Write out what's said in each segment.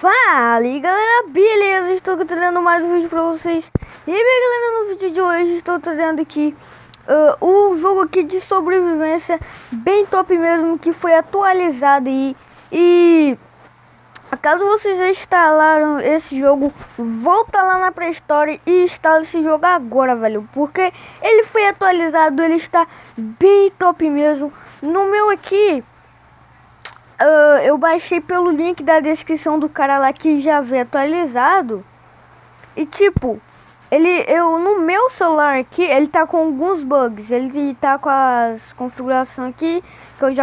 Fala aí galera, beleza? Estou trazendo mais um vídeo pra vocês. E aí galera, no vídeo de hoje estou trazendo aqui um jogo aqui de sobrevivência bem top mesmo, que foi atualizado aí. E caso vocês já instalaram esse jogo, volta lá na Play Store e instala esse jogo agora, velho, porque ele foi atualizado, ele está bem top mesmo. No meu aqui eu baixei pelo link da descrição do cara lá que já veio atualizado. E tipo, no meu celular aqui, ele tá com alguns bugs. Ele tá com as configurações aqui que eu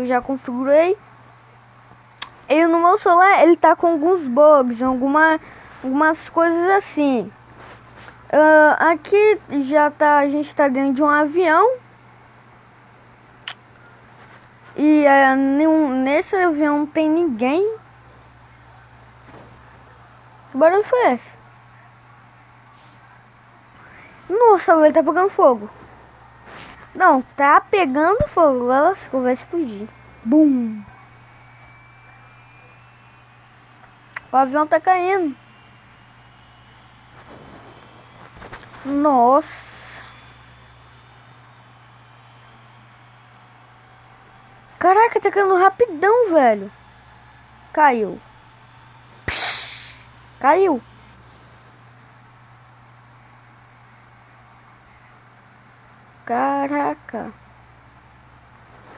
já configurei. E no meu celular ele tá com alguns bugs, algumas coisas assim. Aqui a gente tá dentro de um avião. E nesse avião não tem ninguém. Que barulho foi esse? Nossa, ele tá pegando fogo. Não, tá pegando fogo. Lascou, vai explodir. Bum! O avião tá caindo. Nossa. Caraca, tá caindo rapidão, velho. Caiu. Psh, caiu. Caraca.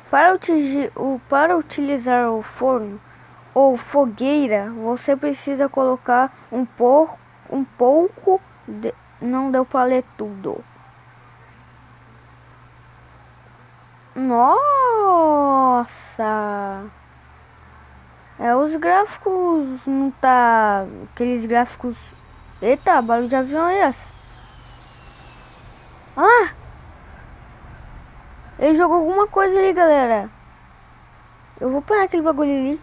Para utilizar o forno ou fogueira, você precisa colocar um pouco de... Não deu para ler tudo. Nossa. Os gráficos não tá... Aqueles gráficos... Eita, barulho de avião é esse? Ah! Ele jogou alguma coisa ali, galera. Eu vou apanhar aquele bagulho ali.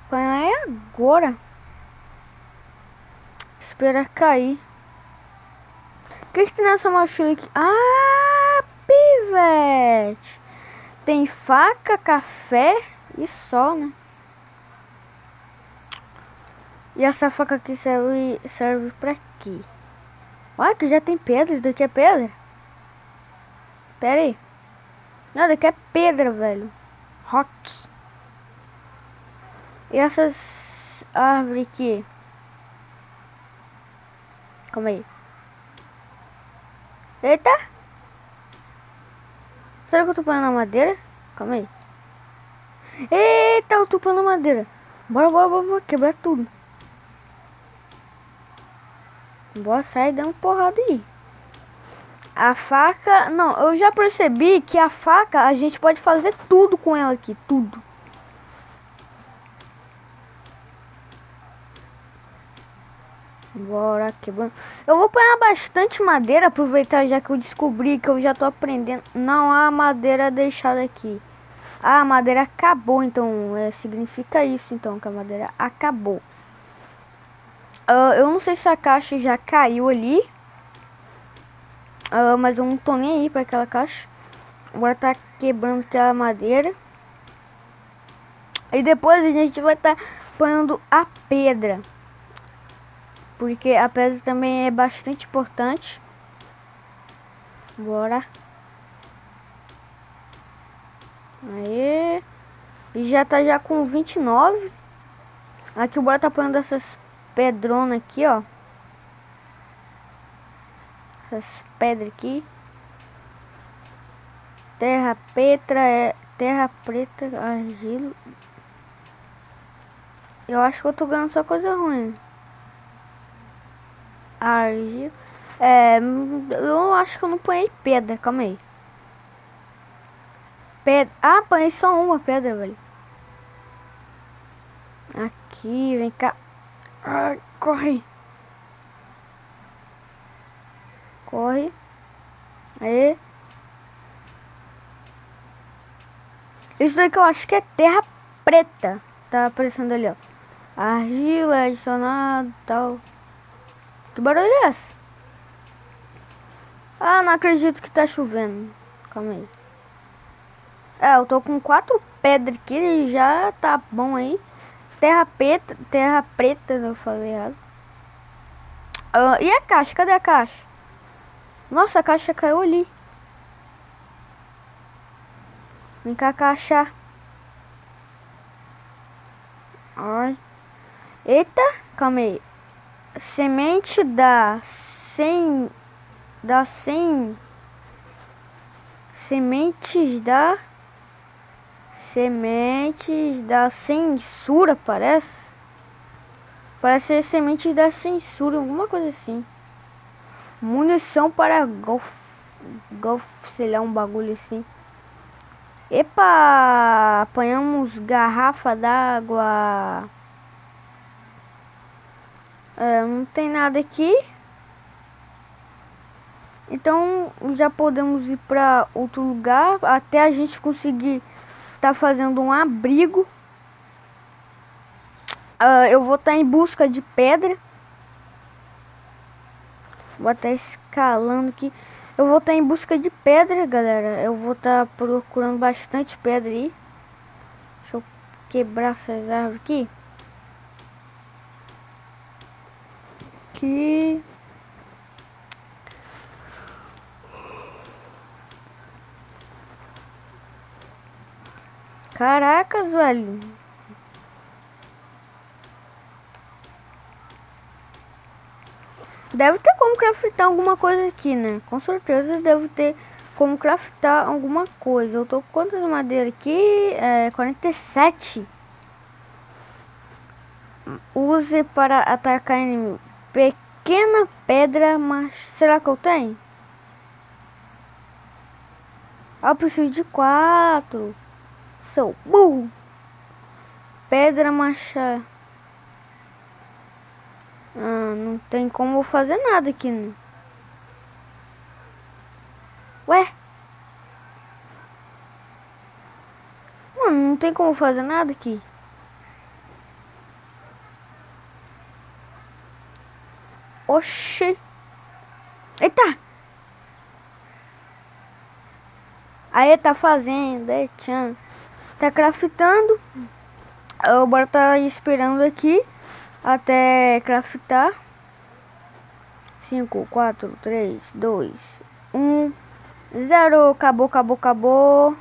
Apanhar é agora. Espera cair. O que tem nessa mochila aqui? Ah, pivete. Tem faca, café e só, né? E essa faca aqui serve pra quê? Olha que já tem pedra. Isso daqui é pedra? Pera aí. Não, daqui é pedra, velho. Rock. E essas árvores aqui? Calma aí. Eita! Será que eu tô pondo na madeira? Calma aí. Eita, eu tô pondo madeira. Bora quebrar tudo. Bora sair dando porrada aí. A faca... Não, eu já percebi que a faca a gente pode fazer tudo com ela aqui. Tudo. Bora quebrando. Eu vou pegar bastante madeira, aproveitar já que eu descobri que eu já tô aprendendo. Não há madeira deixada aqui. Ah, a madeira acabou, então significa isso, então, que a madeira acabou. Eu não sei se a caixa já caiu ali. Mas eu não tô nem aí pra aquela caixa. Agora tá quebrando aquela madeira. E depois a gente vai estar pondo a pedra. Porque a pedra também é bastante importante. Bora. Aí. E já tá já com 29. Aqui o bora tá pondo essas pedronas aqui, ó. Essas pedras aqui. Terra preta, argila. Eu acho que eu tô ganhando só coisa ruim. Argila. Eu acho que eu não ponhei pedra, calma aí. Pedra. Ah, ponhei só uma pedra, velho. Aqui, vem cá. Ai, corre. Corre. Aí. Isso daqui eu acho que é terra preta. Tá aparecendo ali, ó. Argila adicionado, tal. Que barulho é esse? Ah, não acredito que tá chovendo. Calma aí. É, eu tô com 4 pedras aqui e já tá bom aí. Terra preta, eu falei errado. E a caixa? Cadê a caixa? Nossa, a caixa caiu ali. Vem cá, caixa. Ai. Eita, calma aí. Semente dá 100. Dá 100. Sementes da censura, parece. Parece ser sementes da censura, alguma coisa assim. Munição para golfe, sei lá, um bagulho assim. Epa, apanhamos garrafa d'água. Não tem nada aqui. Então já podemos ir para outro lugar até a gente conseguir tá fazendo um abrigo. Eu vou estar em busca de pedra. Vou estar escalando aqui. Eu vou estar em busca de pedra, galera. Eu vou estar procurando bastante pedra aí. Deixa eu quebrar essas árvores aqui. Aqui. Caracas, velho. Deve ter como craftar alguma coisa aqui, né? Com certeza deve ter como craftar alguma coisa. Eu tô com quantas madeiras aqui? 47. Use para atacar inimigo. Pequena pedra, mas será que eu tenho? Eu preciso de 4. Sou burro. Pedra machado. Não tem como fazer nada aqui, né? Ué? Mano, não tem como fazer nada aqui. Oxi. Eita! Aí tá fazendo, tchan. Tá craftando. Bora tá esperando aqui até craftar. 5, 4, 3, 2, 1, 0. Acabou.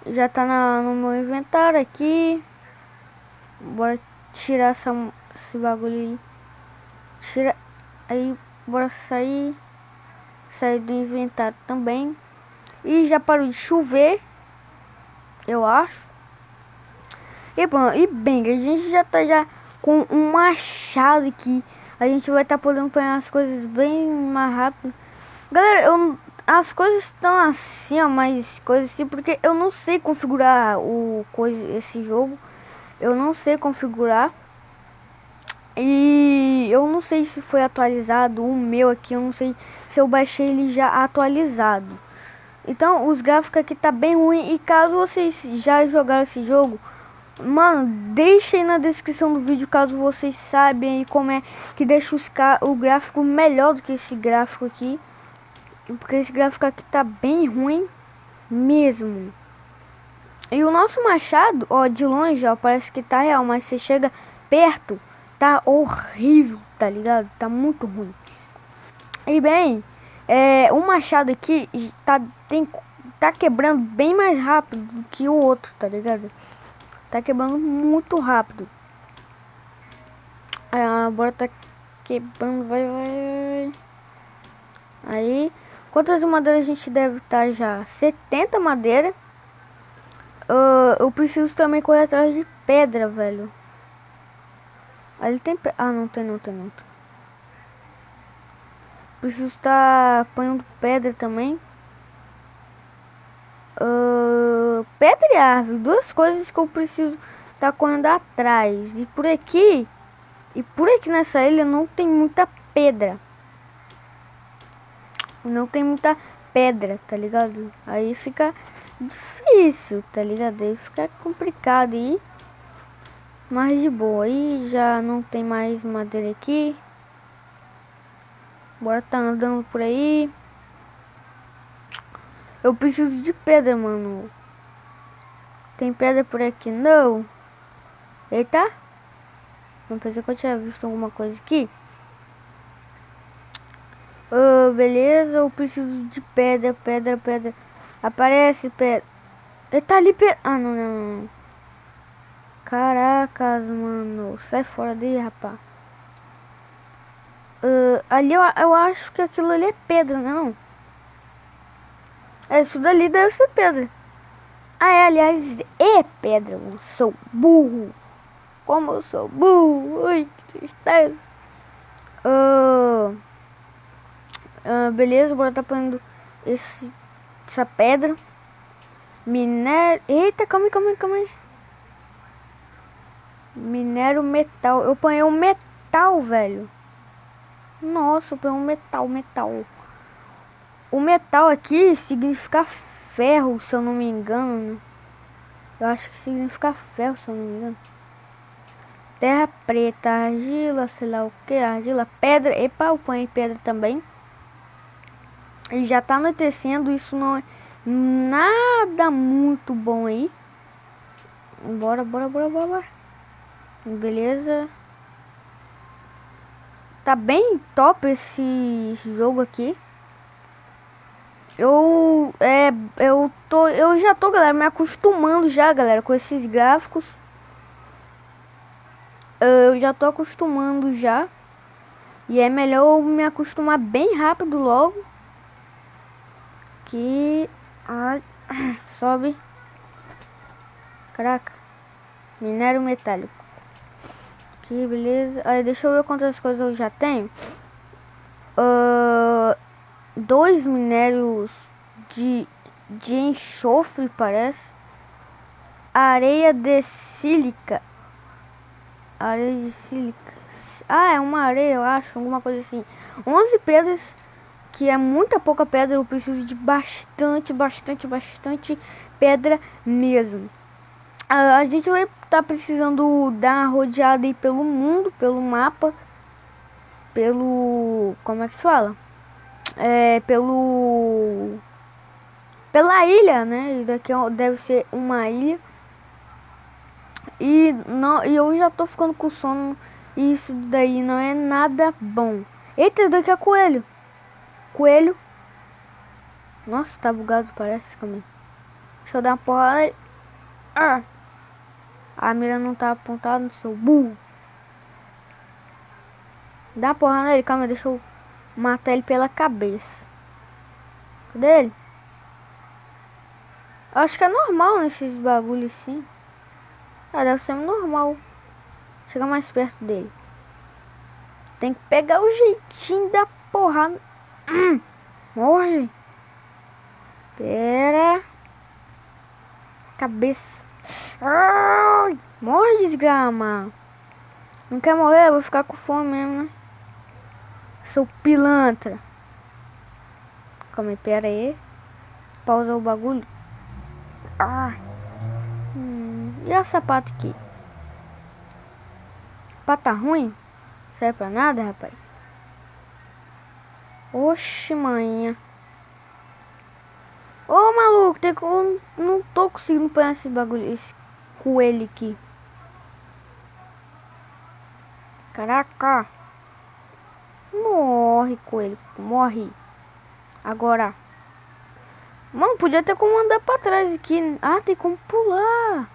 Já tá no meu inventário aqui. Bora tirar esse bagulho aí. Tira aí, bora sair do inventário também. E já parou de chover, eu acho. E bem, a gente já tá com um machado aqui. A gente vai estar podendo pegar as coisas bem mais rápido. Galera, as coisas estão assim, ó, mais coisas assim, porque eu não sei configurar esse jogo. Eu não sei configurar. E eu não sei se foi atualizado o meu aqui, eu não sei se eu baixei ele já atualizado. Então os gráficos aqui tá bem ruim. E caso vocês já jogaram esse jogo, mano, deixa aí na descrição do vídeo caso vocês sabem aí como é que deixa o gráfico melhor do que esse gráfico aqui. Porque esse gráfico aqui tá bem ruim mesmo. E o nosso machado, ó, de longe, ó, parece que tá real, mas você chega perto, tá horrível, tá ligado? Tá muito ruim. E bem, o machado aqui tá quebrando bem mais rápido do que o outro, tá ligado? Tá quebrando muito rápido. Agora tá quebrando, vai. Aí, quantas madeiras a gente deve estar já? 70 madeira. Eu preciso também correr atrás de pedra, velho. Ali tem não tem. Preciso estar apanhando pedra também. Pedra e árvore, duas coisas que eu preciso estar correndo atrás. E por aqui nessa ilha não tem muita pedra. Não tem muita pedra, tá ligado? Aí fica difícil, tá ligado? Aí fica complicado aí. Mas de boa, aí já não tem mais madeira aqui. Bora tá andando por aí. Eu preciso de pedra, mano. Tem pedra por aqui? Não. Eita. Não pensei que eu tinha visto alguma coisa aqui. Beleza, eu preciso de pedra, pedra. Aparece pedra. Ele tá ali, pedra. Ah, não. Caracas, mano. Sai fora daí, rapaz. Ali eu acho que aquilo ali é pedra, né, não? Isso dali deve ser pedra. Aliás, é pedra. Eu sou burro. Como eu sou burro. Ai, que tristeza. Beleza, bora tá pondo essa pedra. Minério. Eita, calma aí. Minério metal. Eu ponhei um metal, velho. Nossa, eu ponhei um metal. O metal aqui significa ferro, se eu não me engano, né? Eu acho que significa ferro, se eu não me engano. Terra preta, argila, sei lá o que, argila, pedra. Epa, eu ponhei pedra também. E já tá anoitecendo, isso não é nada muito bom aí. Bora. Beleza. Tá bem top esse jogo aqui. Eu já tô, galera, me acostumando já, galera, com esses gráficos. Eu já tô acostumando já. E é melhor eu me acostumar bem rápido logo. Que sobe. Caraca. Minério metálico. Aqui, beleza. Aí deixa eu ver quantas coisas eu já tenho. 2 minérios de enxofre, parece. Areia de sílica. É uma areia, eu acho, alguma coisa assim. 11 pedras, que é muita pouca pedra. Eu preciso de bastante pedra mesmo. A gente vai estar precisando dar uma rodeada aí pelo mundo, pelo mapa, como é que se fala? Pela ilha, né? Daqui deve ser uma ilha. E eu já tô ficando com sono. E isso daí não é nada bom. Eita, daqui é coelho. Nossa, tá bugado, parece. Calma aí. Deixa eu dar uma porrada. A mira não tá apontada no seu burro. Dá uma porrada nele, calma aí, deixa eu matar ele pela cabeça. Cadê ele? Acho que é normal nesses bagulhos assim. Deve ser normal. Chega mais perto dele. Tem que pegar o jeitinho da porrada. Morre. Pera. Cabeça. Morre, desgrama. Não quer morrer? Eu vou ficar com fome mesmo, né? Sou pilantra. Calma aí, pera aí. Pausa o bagulho. E a sapato aqui? Sapato tá ruim? Serve pra nada, rapaz? Oxe, manhã. Ô, maluco, não tô conseguindo pegar esse bagulho, esse coelho aqui. Caraca. Morre, coelho. Morre. Agora. Mano, podia ter como andar pra trás aqui. Tem como pular.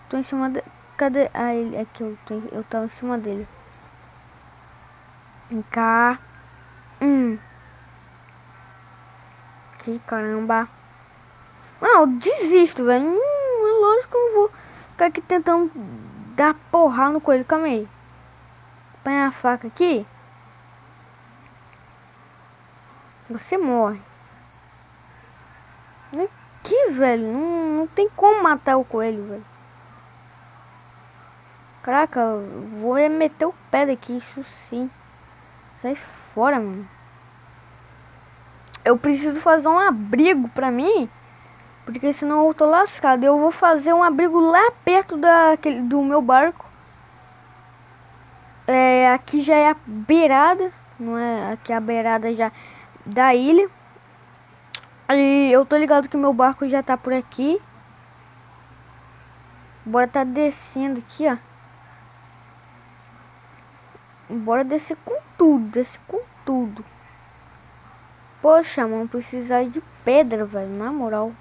Tô em cima de... Cadê? Ele aqui, eu tava em cima dele. Vem cá. Que caramba. Não, eu desisto, velho. É lógico que eu não vou ficar aqui tentando dar porrada no coelho. Calma aí. Põe a faca aqui. Você morre. Aqui, velho. Não tem como matar o coelho, velho. Caraca, eu vou meter o pé daqui, isso sim. Sai fora, mano. Eu preciso fazer um abrigo pra mim, porque senão eu tô lascado. Eu vou fazer um abrigo lá perto do meu barco. Aqui já é a beirada, não é? Aqui é a beirada já da ilha. E eu tô ligado que meu barco já tá por aqui. Bora tá descendo aqui, ó. Bora descer com tudo, descer com tudo. Poxa, mano, precisar de pedra, velho, na moral.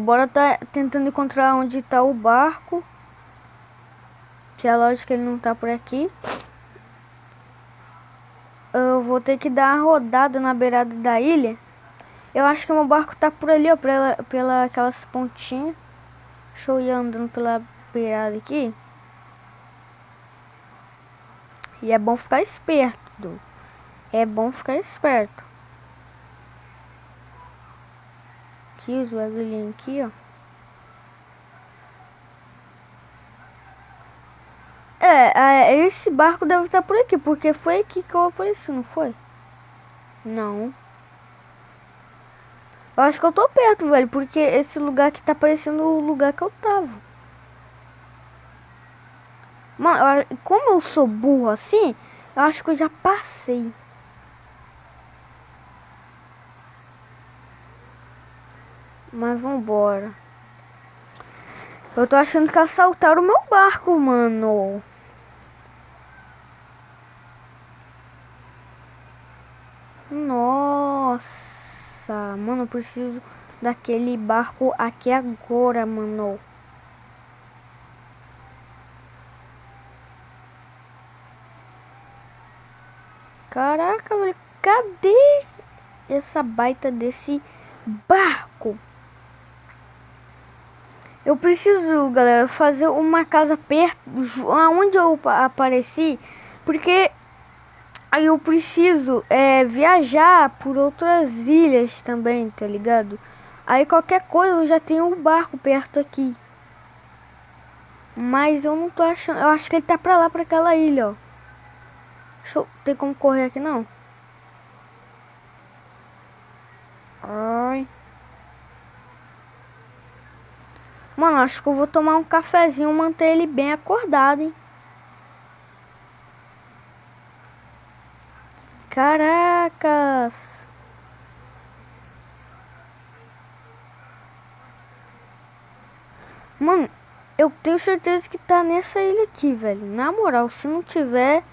Bora tá tentando encontrar onde tá o barco. Que é lógico que ele não tá por aqui. Eu vou ter que dar uma rodada na beirada da ilha. Eu acho que o meu barco tá por ali, ó, pela aquelas pontinhas. Deixa eu ir andando pela beirada aqui. E é bom ficar esperto. É bom ficar esperto. Aqui, os bagulhinhos aqui, ó. Esse barco deve estar por aqui, porque foi aqui que eu apareci, não foi? Não. Eu acho que eu tô perto, velho, porque esse lugar aqui tá parecendo o lugar que eu tava. Mano, como eu sou burro assim, eu acho que eu já passei. Mas vambora. Eu tô achando que assaltaram o meu barco, mano. Nossa, mano, eu preciso daquele barco aqui agora, mano. Caraca, velho, cadê essa baita desse barco? Eu preciso, galera, fazer uma casa perto aonde eu apareci, porque aí eu preciso viajar por outras ilhas também, tá ligado? Aí qualquer coisa eu já tenho um barco perto aqui. Mas eu não tô achando, eu acho que ele tá pra lá, pra aquela ilha, ó. Tem como correr aqui não? Ai. Mano, acho que eu vou tomar um cafezinho, manter ele bem acordado, hein? Caracas! Mano, eu tenho certeza que tá nessa ilha aqui, velho. Na moral, se não tiver...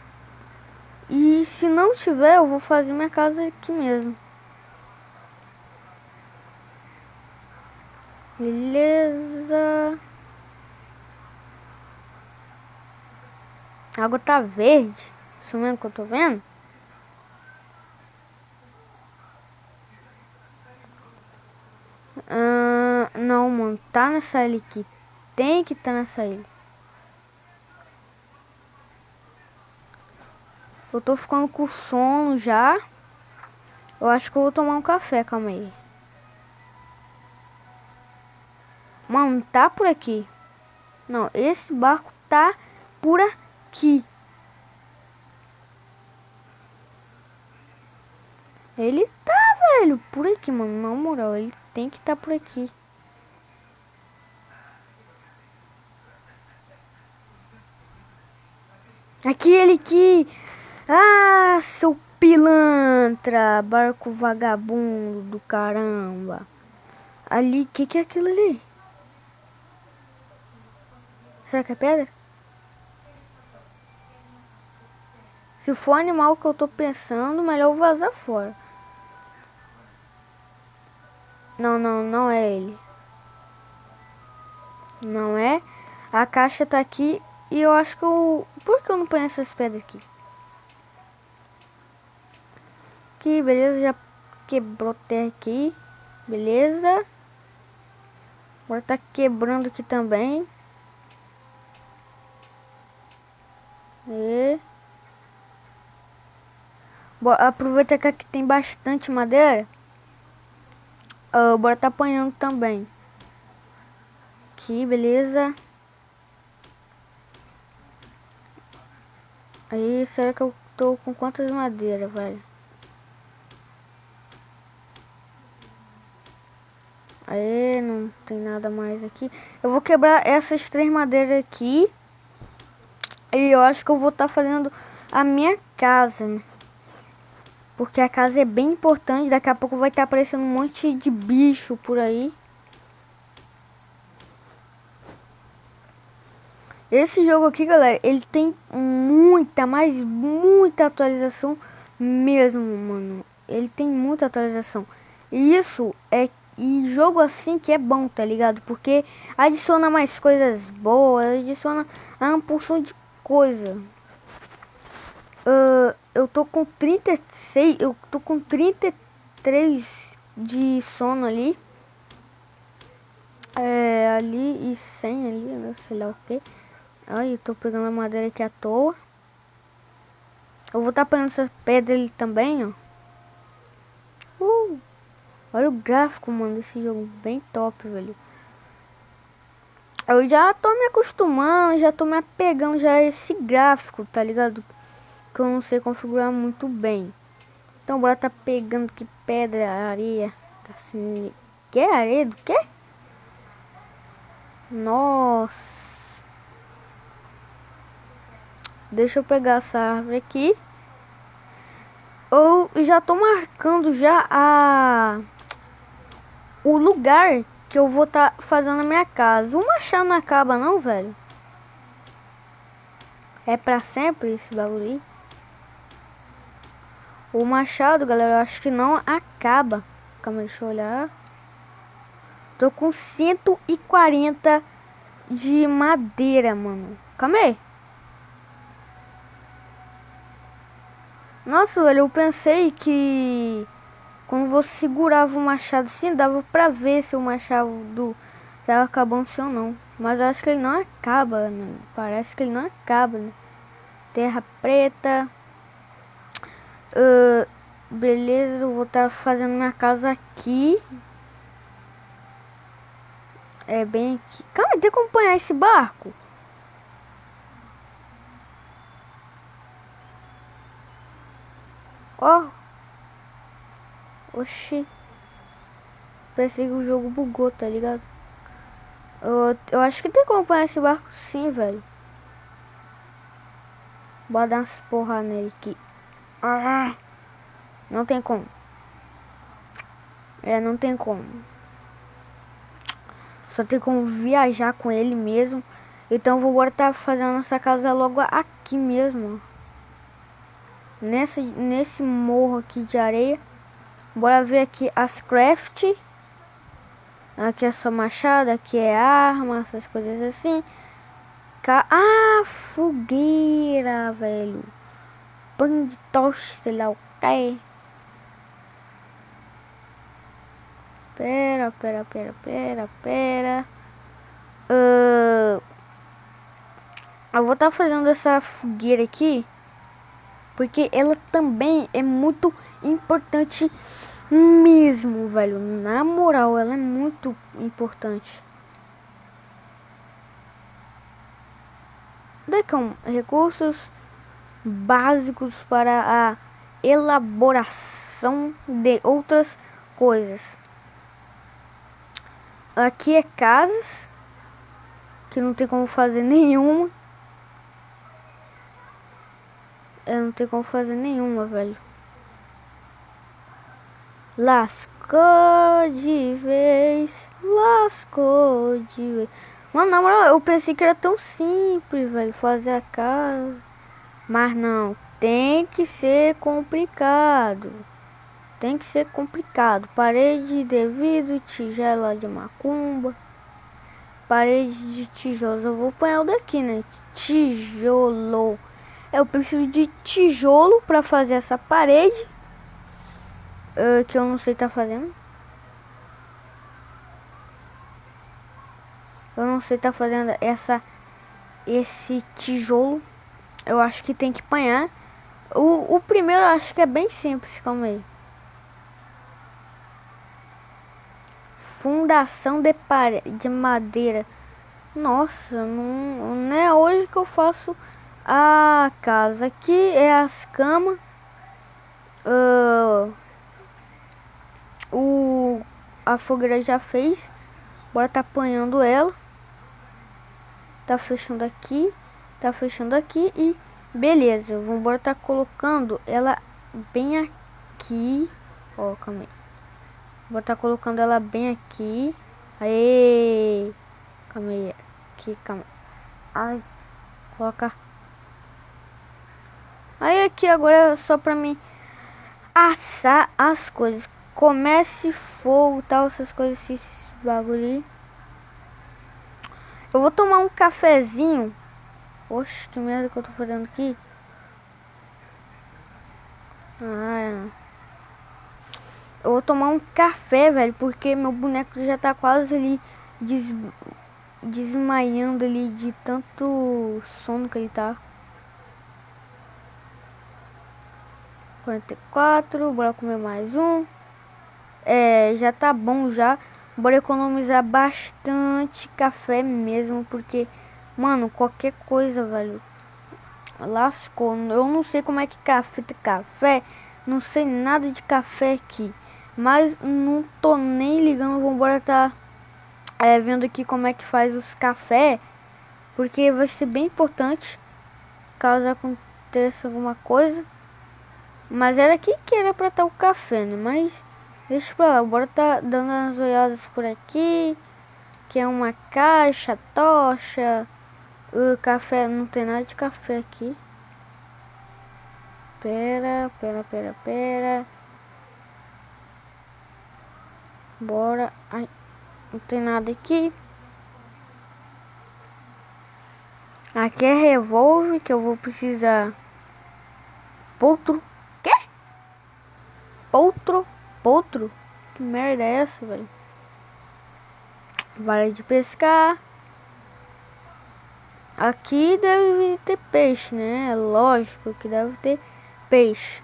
E se não tiver, eu vou fazer minha casa aqui mesmo. Beleza. A água tá verde. Isso mesmo que eu tô vendo? Não, mano. Tá nessa ilha aqui. Tem que tá nessa ilha. Eu tô ficando com sono já. Eu acho que eu vou tomar um café, calma aí. Mano, tá por aqui. Não, esse barco tá por aqui. Ele tá, velho, por aqui, mano. Na moral, ele tem que tá por aqui. Aquele que... Ah, seu pilantra, barco vagabundo do caramba. Ali, que é aquilo ali? Será que é pedra? Se for animal que eu tô pensando, melhor eu vazar fora. Não, não é ele. Não é. A caixa tá aqui e eu acho que eu... Por que eu não ponho essas pedras aqui? Aqui, beleza, já quebrou terra aqui. Beleza. Agora tá quebrando aqui também. E... Bora, aproveita que aqui tem bastante madeira. Bora tá apanhando também. Aqui, beleza. Aí, será que eu tô com quantas madeiras, velho? Aí, não tem nada mais aqui. Eu vou quebrar essas 3 madeiras aqui. E eu acho que eu vou estar fazendo a minha casa, né? Porque a casa é bem importante. Daqui a pouco vai estar aparecendo um monte de bicho por aí. Esse jogo aqui, galera, ele tem muita, mas muita atualização mesmo, mano. Ele tem muita atualização. E isso é... E jogo assim que é bom, tá ligado? Porque adiciona mais coisas boas, adiciona uma porção de coisa. Eu tô com 36, eu tô com 33 de sono ali. Ali e 100 ali, né? Sei lá o que. Ai, eu tô pegando a madeira aqui à toa. Eu vou estar pegando essa pedra ali também, ó. Olha o gráfico, mano, desse jogo. Bem top, velho. Eu já tô me acostumando, já tô me apegando já a esse gráfico, tá ligado? Que eu não sei configurar muito bem. Então bora tá pegando aqui pedra, areia. Tá assim... Que areia do quê? Nossa. Deixa eu pegar essa árvore aqui. Eu já tô marcando já o lugar que eu vou estar fazendo a minha casa. O machado não acaba não, velho. É pra sempre esse bagulho aí. O machado, galera, eu acho que não acaba. Calma aí, deixa eu olhar. Tô com 140 de madeira, mano. Calma aí. Nossa, velho, eu pensei que quando você segurava o machado assim, dava pra ver se o machado tava acabando ou não. Mas eu acho que ele não acaba, né? Parece que ele não acaba, né? Terra preta. Beleza, eu vou estar fazendo minha casa aqui. É bem aqui. Calma, tem que acompanhar esse barco. Ó. Oxi. Pensei que o jogo bugou, tá ligado? Eu acho que tem que acompanhar esse barco sim, velho. Bora dar umas porra nele aqui. Ah, não tem como. Não tem como. Só tem como viajar com ele mesmo. Então vou agora tá fazendo nossa casa logo aqui mesmo. Nesse morro aqui de areia. Bora ver aqui as craft. Aqui é só machado, aqui é arma, essas coisas assim. Fogueira, velho. Pano de tocha, sei lá o que. Pera. Eu vou estar fazendo essa fogueira aqui. Porque ela também é muito importante mesmo, velho. Na moral, ela é muito importante. Recursos básicos para a elaboração de outras coisas. Aqui é casas, que não tem como fazer nenhuma. Não tem como fazer nenhuma, velho. Lascou de vez. Mano, na moral, eu pensei que era tão simples, velho, fazer a casa. Mas não, tem que ser complicado. Tem que ser complicado. Parede de vidro, tigela de macumba. Parede de tijolos. Eu vou pôr o daqui, né? Tijolo. Eu preciso de tijolo para fazer essa parede. Que eu não sei tá fazendo. Eu não sei tá fazendo esse tijolo. Eu acho que tem que apanhar. O primeiro eu acho que é bem simples. Calma aí. Fundação de madeira. Nossa, não é hoje que eu faço a casa. Aqui é as camas. A fogueira já fez. Bora tá apanhando ela. Tá fechando aqui. Tá fechando aqui e beleza. Vamos bora tá colocando ela bem aqui. Ó, calma aí. Vou tá colocando ela bem aqui. Aê! Calma aí. Aqui, calma. Ai. Colocar. Aí aqui agora é só pra mim assar as coisas. Comece fogo, tal, essas coisas, esses bagulho aí. Eu vou tomar um cafezinho. Oxe, que merda que eu tô fazendo aqui. Eu vou tomar um café, velho, porque meu boneco já tá quase ali desmaiando ali de tanto sono que ele tá. 44, bora comer mais um. Já tá bom já. Bora economizar bastante café mesmo, porque, mano, qualquer coisa, velho, lascou. Eu não sei como é que café, não sei nada de café aqui, mas não tô nem ligando. Vambora tá vendo aqui como é que faz os café, porque vai ser bem importante caso aconteça alguma coisa. Mas era aqui que era pra estar o café, né? Mas deixa pra lá, bora tá dando umas olhadas por aqui. Que é uma caixa, tocha, café, não tem nada de café aqui. Pera. Bora. Ai, não tem nada aqui. Aqui é revólver que eu vou precisar. Potro. Quê? Potro? Que merda é essa, velho? Vara de pescar. Aqui deve ter peixe, né? Lógico que deve ter peixe.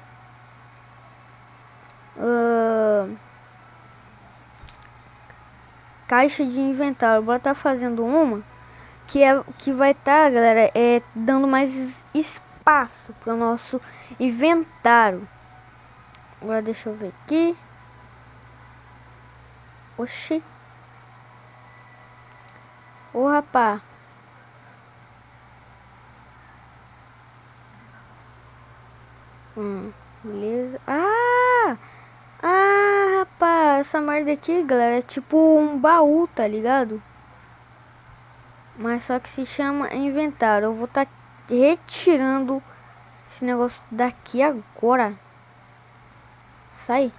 Caixa de inventário. Bora tá fazendo uma que vai estar, galera, dando mais espaço para o nosso inventário. Agora deixa eu ver aqui. Oxi. Ô, rapá. Beleza. Rapaz, essa merda aqui, galera, é tipo um baú, tá ligado? Mas só que se chama inventário. Eu vou estar retirando esse negócio daqui agora. Sai.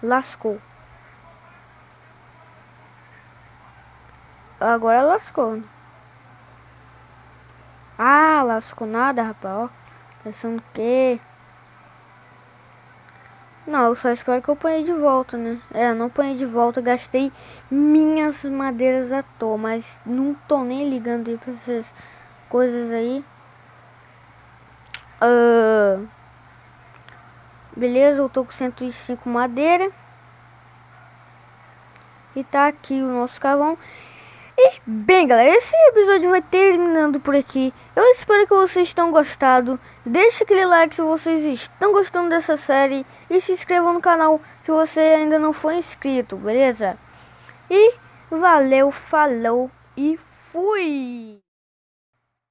Lascou. Agora lascou. Lascou nada, rapaz, ó. Pensando que... Não, eu só espero que eu ponha de volta, né? Eu não ponhei de volta, gastei minhas madeiras à toa, mas não tô nem ligando aí pra essas coisas aí. Beleza, eu tô com 105 madeira. E tá aqui o nosso carvão. E bem, galera, esse episódio vai terminando por aqui. Eu espero que vocês tenham gostado. Deixe aquele like se vocês estão gostando dessa série. E se inscrevam no canal se você ainda não for inscrito, beleza? E valeu, falou e fui!